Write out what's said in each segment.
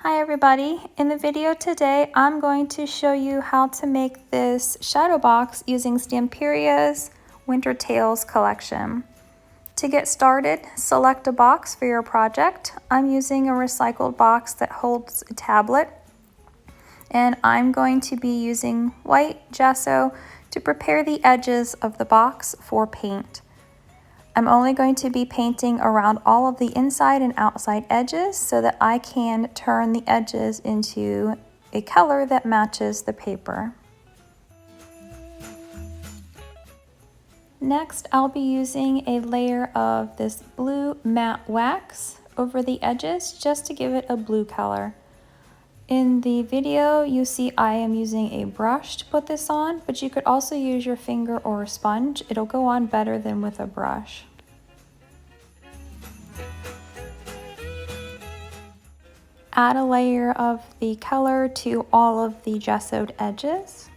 Hi everybody, in the video today I'm going to show you how to make this shadow box using Stamperia's Winter Tales collection. To get started, select a box for your project. I'm using a recycled box that holds a tablet, and I'm going to be using white gesso to prepare the edges of the box for paint. I'm only going to be painting around all of the inside and outside edges so that I can turn the edges into a color that matches the paper. Next, I'll be using a layer of this blue matte wax over the edges just to give it a blue color. In the video, you see I am using a brush to put this on, but you could also use your finger or a sponge. It'll go on better than with a brush. Add a layer of the color to all of the gessoed edges.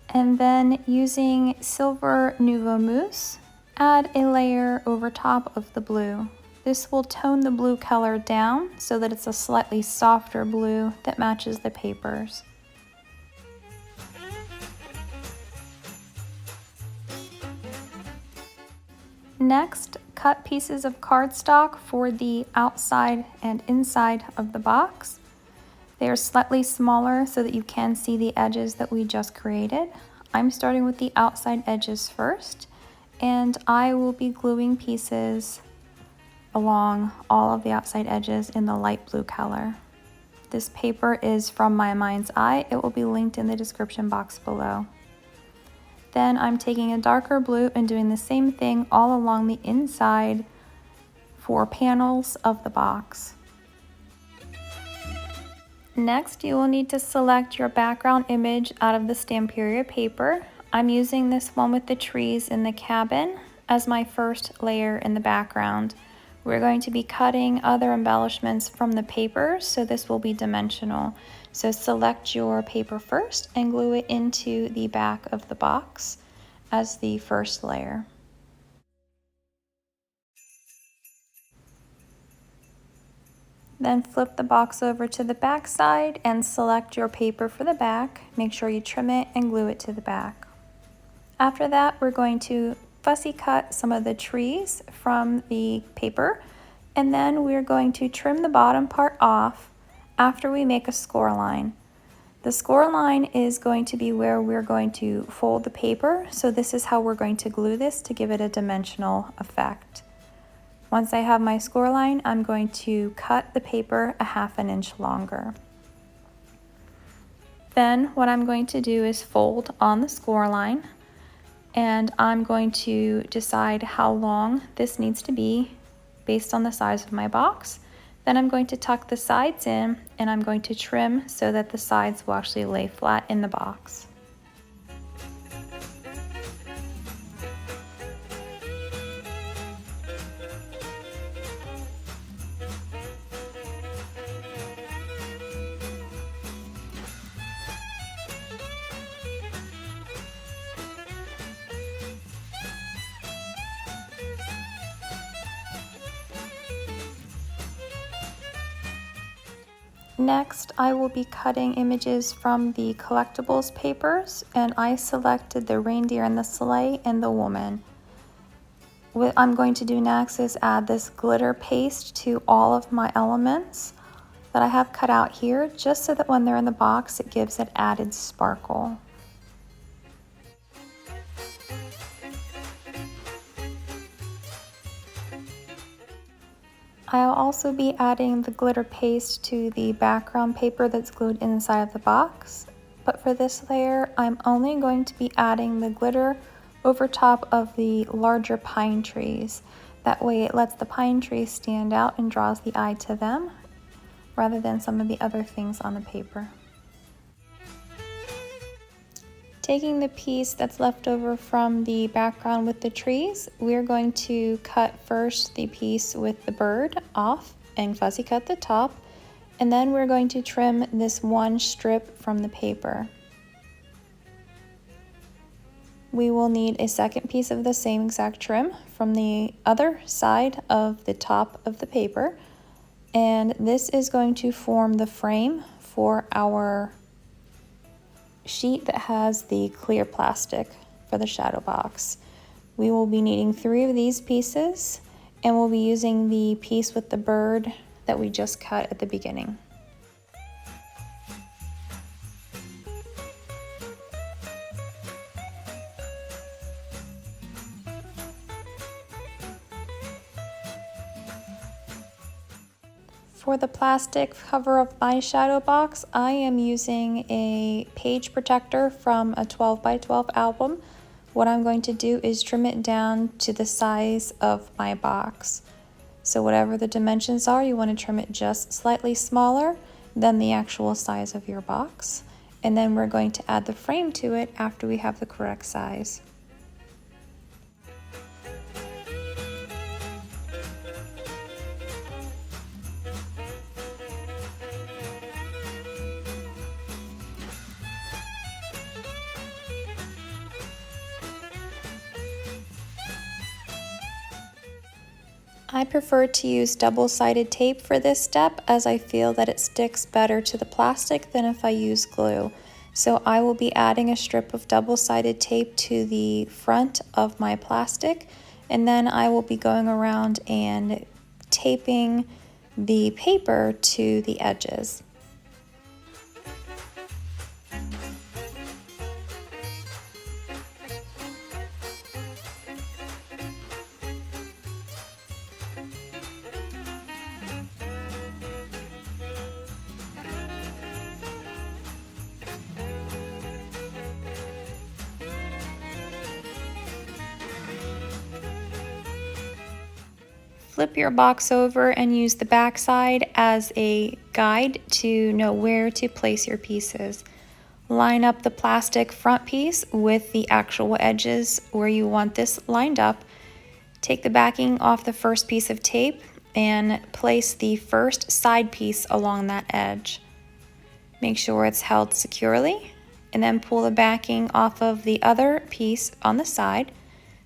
And then using Silver Nouveau Mousse, add a layer over top of the blue. This will tone the blue color down so that it's a slightly softer blue that matches the papers. Next, cut pieces of cardstock for the outside and inside of the box. They are slightly smaller so that you can see the edges that we just created. I'm starting with the outside edges first, and I will be gluing pieces along all of the outside edges in the light blue color. This paper is from My Mind's Eye. It will be linked in the description box below. Then I'm taking a darker blue and doing the same thing all along the inside for panels of the box. Next, you will need to select your background image out of the Stamperia paper. I'm using this one with the trees in the cabin as my first layer in the background. We're going to be cutting other embellishments from the paper, so this will be dimensional. So select your paper first and glue it into the back of the box as the first layer. Then flip the box over to the back side and select your paper for the back. Make sure you trim it and glue it to the back. After that, we're going to fussy cut some of the trees from the paper, and then we're going to trim the bottom part off after we make a score line. The score line is going to be where we're going to fold the paper, so this is how we're going to glue this to give it a dimensional effect. Once I have my score line, I'm going to cut the paper a ½ inch longer. Then what I'm going to do is fold on the score line, and I'm going to decide how long this needs to be based on the size of my box. Then I'm going to tuck the sides in, and I'm going to trim so that the sides will actually lay flat in the box. Next, I will be cutting images from the collectibles papers, and I selected the reindeer and the sleigh and the woman. What I'm going to do next is add this glitter paste to all of my elements that I have cut out here, just so that when they're in the box, it gives it added sparkle. I'll also be adding the glitter paste to the background paper that's glued inside of the box, but for this layer I'm only going to be adding the glitter over top of the larger pine trees. That way it lets the pine trees stand out and draws the eye to them rather than some of the other things on the paper. Taking the piece that's left over from the background with the trees, we're going to cut first the piece with the bird off and fussy cut the top, and then we're going to trim this one strip from the paper. We will need a second piece of the same exact trim from the other side of the top of the paper, and this is going to form the frame for our sheet that has the clear plastic for the shadow box. We will be needing 3 of these pieces, and we'll be using the piece with the bird that we just cut at the beginning. For the plastic cover of my shadow box, I am using a page protector from a 12 by 12 album. What I'm going to do is trim it down to the size of my box. So whatever the dimensions are, you want to trim it just slightly smaller than the actual size of your box. And then we're going to add the frame to it after we have the correct size. I prefer to use double-sided tape for this step, as I feel that it sticks better to the plastic than if I use glue. So I will be adding a strip of double-sided tape to the front of my plastic, and then I will be going around and taping the paper to the edges. Flip your box over and use the back side as a guide to know where to place your pieces. Line up the plastic front piece with the actual edges where you want this lined up. Take the backing off the first piece of tape and place the first side piece along that edge. Make sure it's held securely, and then pull the backing off of the other piece on the side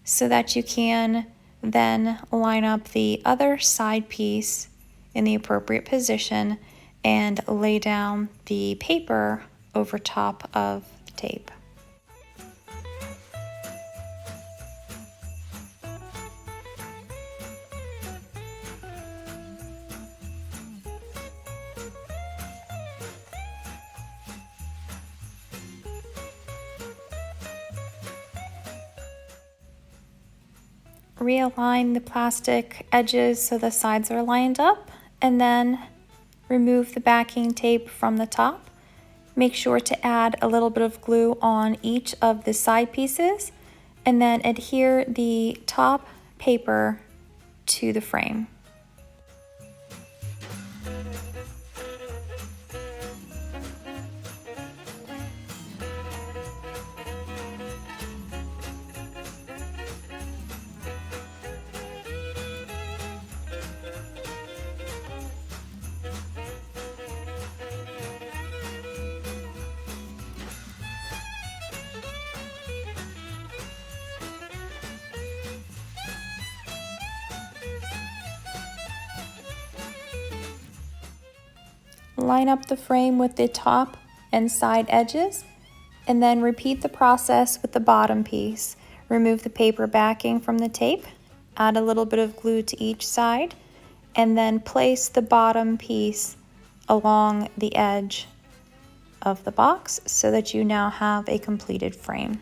so that you can then line up the other side piece in the appropriate position and lay down the paper over top of the tape. Realign the plastic edges so the sides are lined up, and then remove the backing tape from the top. Make sure to add a little bit of glue on each of the side pieces, and then adhere the top paper to the frame. Line up the frame with the top and side edges, and then repeat the process with the bottom piece. Remove the paper backing from the tape, add a little bit of glue to each side, and then place the bottom piece along the edge of the box so that you now have a completed frame.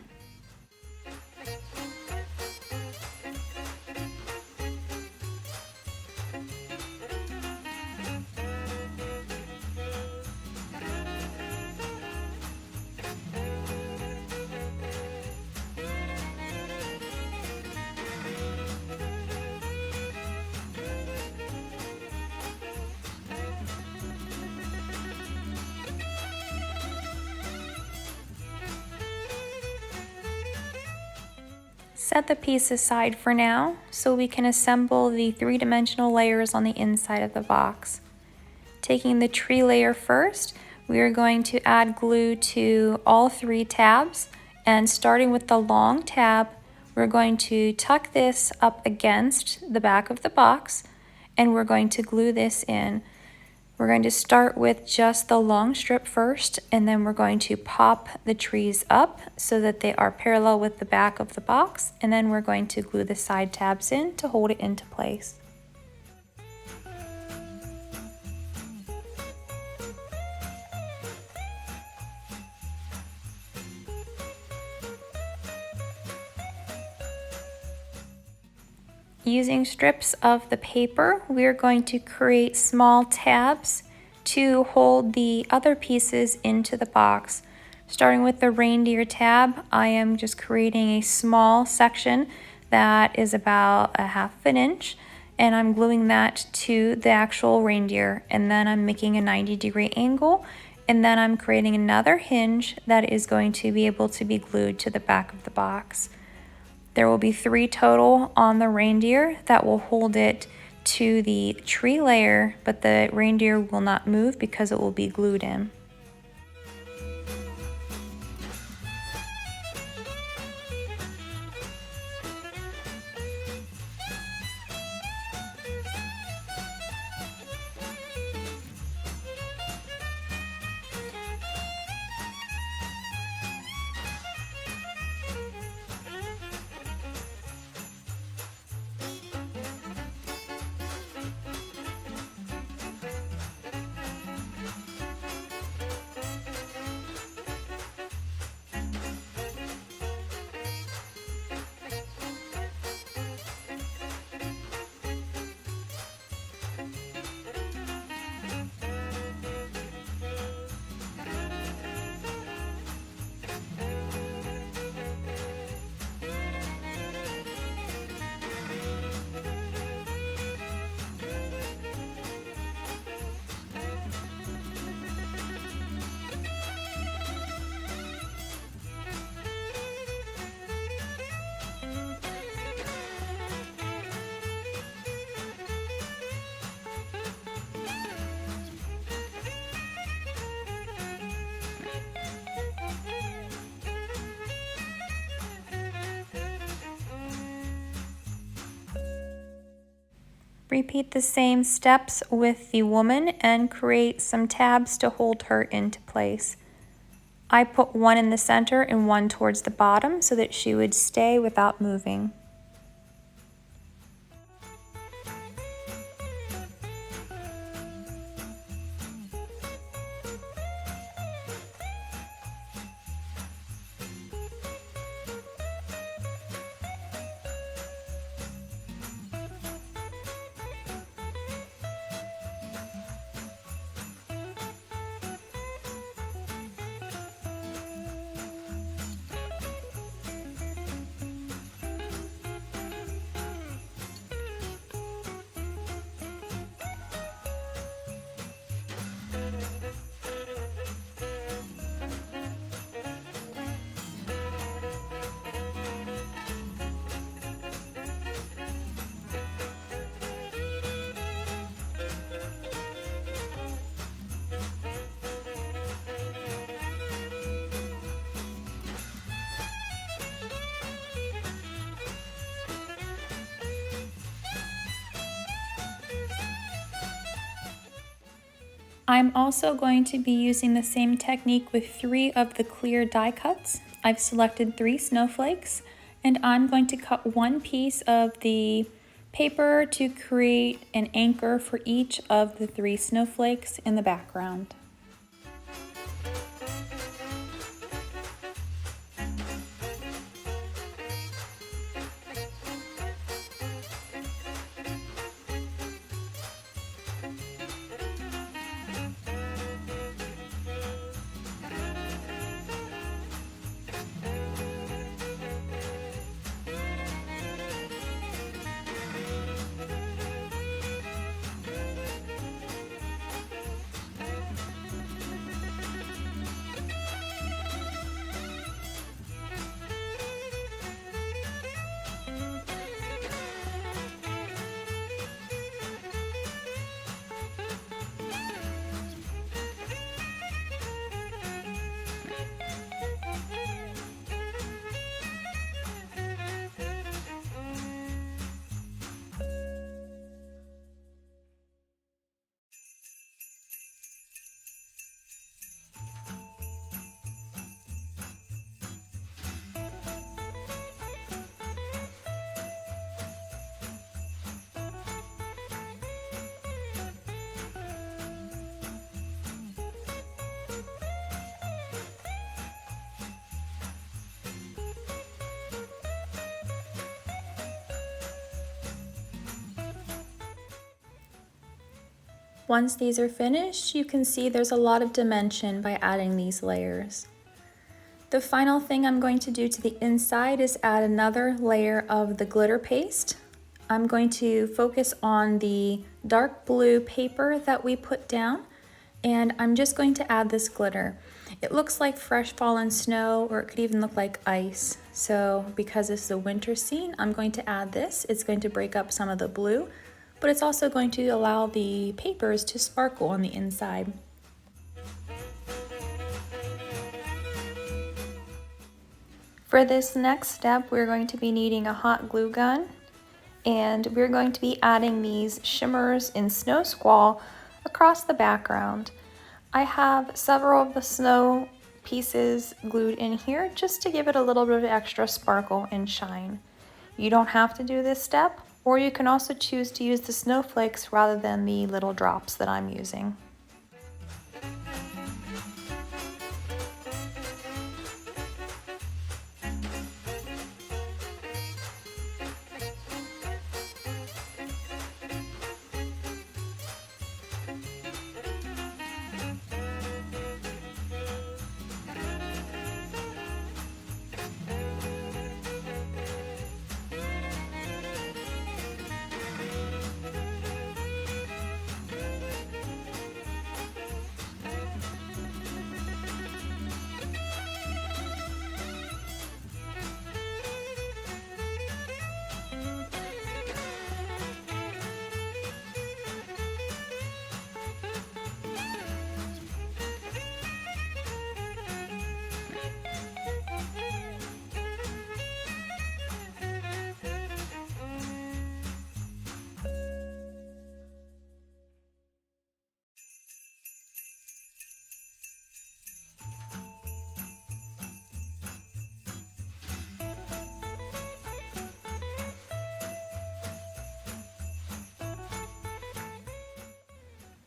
Set the piece aside for now so we can assemble the three-dimensional layers on the inside of the box. Taking the tree layer first, we are going to add glue to all 3 tabs, and starting with the long tab, we're going to tuck this up against the back of the box and we're going to glue this in. We're going to start with just the long strip first, and then we're going to pop the trees up so that they are parallel with the back of the box, and then we're going to glue the side tabs in to hold it into place. Using strips of the paper, we're going to create small tabs to hold the other pieces into the box. Starting with the reindeer tab, I am just creating a small section that is about a half an inch, and I'm gluing that to the actual reindeer, and then I'm making a 90-degree angle, and then I'm creating another hinge that is going to be able to be glued to the back of the box. There will be 3 total on the reindeer that will hold it to the tree layer, but the reindeer will not move because it will be glued in. Repeat the same steps with the woman and create some tabs to hold her into place. I put one in the center and one towards the bottom so that she would stay without moving. I'm also going to be using the same technique with 3 of the clear die cuts. I've selected 3 snowflakes, and I'm going to cut one piece of the paper to create an anchor for each of the 3 snowflakes in the background. Once these are finished, you can see there's a lot of dimension by adding these layers. The final thing I'm going to do to the inside is add another layer of the glitter paste. I'm going to focus on the dark blue paper that we put down, and I'm just going to add this glitter. It looks like fresh fallen snow, or it could even look like ice. So because this is a winter scene, I'm going to add this. It's going to break up some of the blue, but it's also going to allow the papers to sparkle on the inside. For this next step, we're going to be needing a hot glue gun, and we're going to be adding these shimmers in Snow Squall across the background. I have several of the snow pieces glued in here just to give it a little bit of extra sparkle and shine. You don't have to do this step, or you can also choose to use the snowflakes rather than the little drops that I'm using.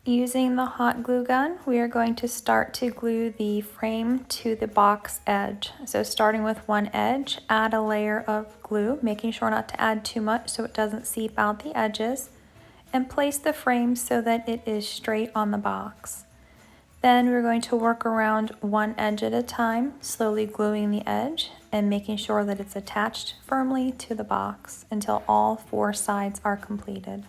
Using the hot glue gun, we are going to start to glue the frame to the box edge. So starting with one edge, add a layer of glue, making sure not to add too much so it doesn't seep out the edges, and place the frame so that it is straight on the box. Then we're going to work around one edge at a time, slowly gluing the edge and making sure that it's attached firmly to the box until all 4 sides are completed.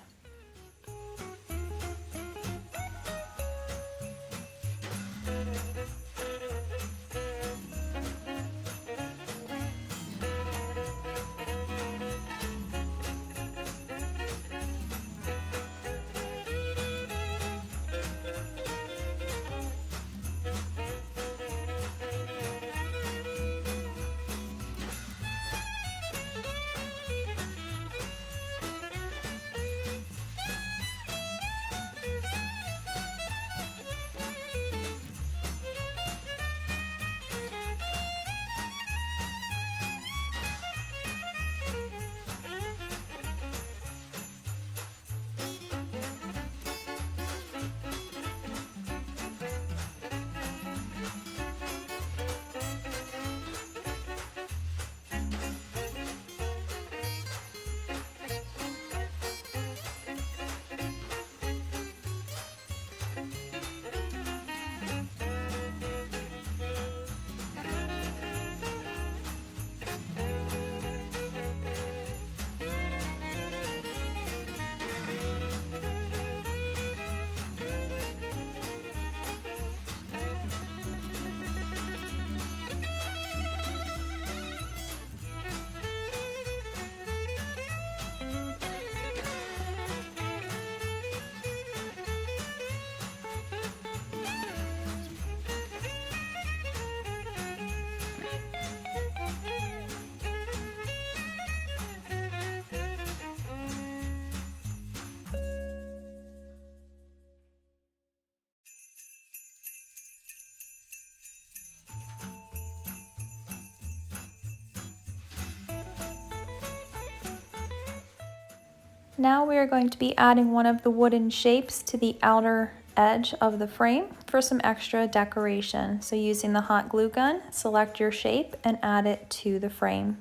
Now we are going to be adding one of the wooden shapes to the outer edge of the frame for some extra decoration. So using the hot glue gun, select your shape and add it to the frame.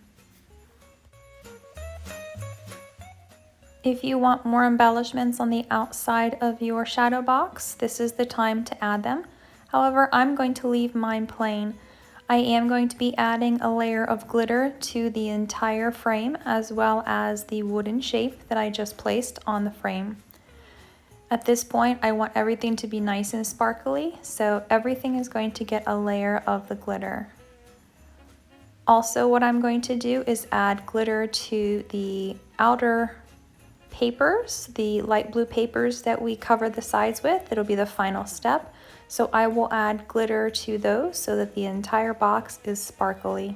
If you want more embellishments on the outside of your shadow box, this is the time to add them. However, I'm going to leave mine plain. I am going to be adding a layer of glitter to the entire frame as well as the wooden shape that I just placed on the frame. At this point, I want everything to be nice and sparkly, so everything is going to get a layer of the glitter. Also, what I'm going to do is add glitter to the outer papers, the light blue papers that we covered the sides with. It'll be the final step. So I will add glitter to those so that the entire box is sparkly.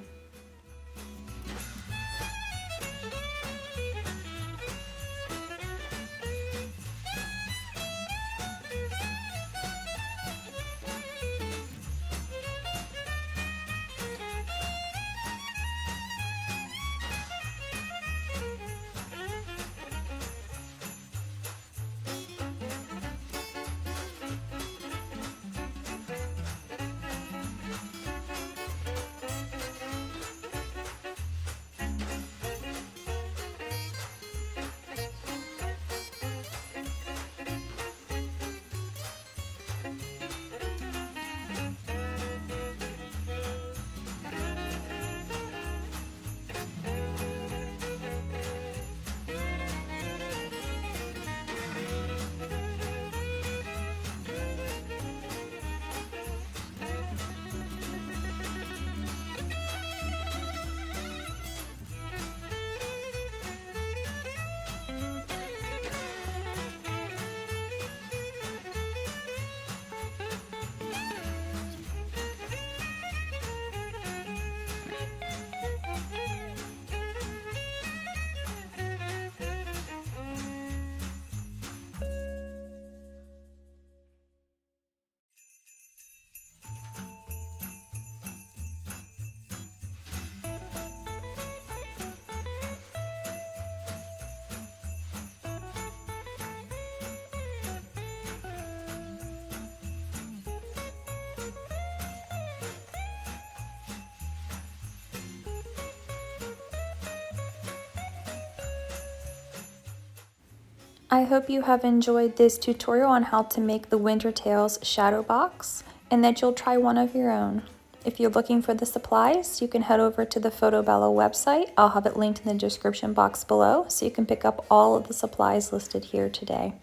I hope you have enjoyed this tutorial on how to make the Winter Tales shadow box and that you'll try one of your own. If you're looking for the supplies, you can head over to the FotoBella website. I'll have it linked in the description box below so you can pick up all of the supplies listed here today.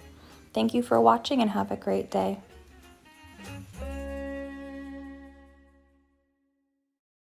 Thank you for watching and have a great day.